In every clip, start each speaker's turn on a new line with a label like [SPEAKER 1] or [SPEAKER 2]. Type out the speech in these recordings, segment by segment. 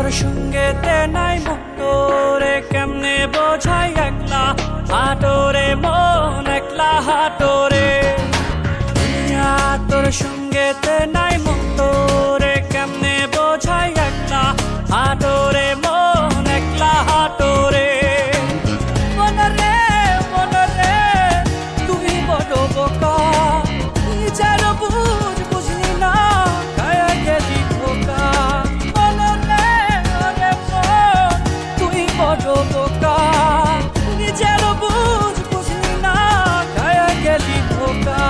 [SPEAKER 1] তোর সঙ্গেতে নাই তোরে কেমনে বোঝাই একলা হাটোরে মন একলা হাটোরে তোর সঙ্গেতে নাই তোরে কেমনে বোঝাই একলা হাটোরে মন একলা হাটোরে মনরে মনরে তুই বড় বোকা নিজের বুঝ বুঝলি না গায়ে গেলি ধোকা মনরে ওরে মন তুই বড় বোকা নিজের বুঝ বুঝলি না গায়ে গেলি ধোকা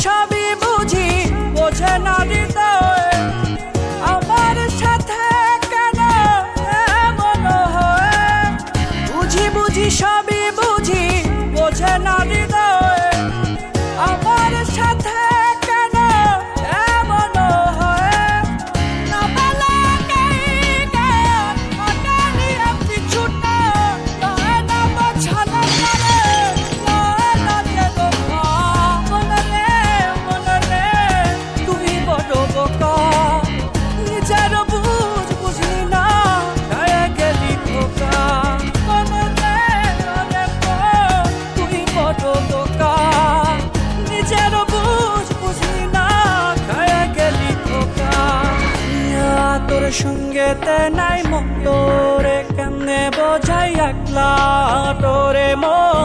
[SPEAKER 1] সবই বুঝি বোঝে না হৃদয় আমার সাথে কেন এমন হয় বুঝি বুঝি সবই বুঝি বোঝে না হৃদয় আমার সাথে কেন এমন হয় না বলে কিছু না না বোঝানো নিজের বুঝ বুঝলি না গায়ে গেলি ধোকা মনরে ওরে তুই বড় বোকা নিজের বুঝ বুঝলি না গায়ে গেলি ধোকা তোর সঙ্গেতে নাই তোরে কেমনে বোঝাই একলা তোরে মন